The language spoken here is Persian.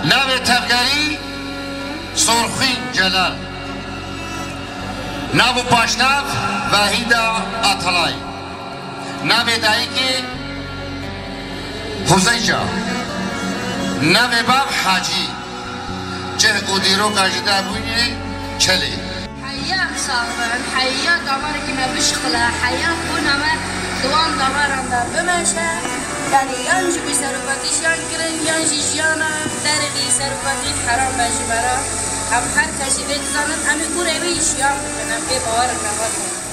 ناو تفگری سرخین جلال، ناو پاشناف وحیدا آتلای، ناو دایکی حزیجا، ناو باب حاجی چه ادیرو کاجده بودی چلی حیا صافن حیا دمارکی نبشخلا حیا خونما دوام دمارم در بمشه يعني ينجي بسرقتي شانكرن ينجي جانا تاريخي سرقتي حرام باجي برا هم هر کسی بتزانن همه گوره بیش یا کنم به باور نباشه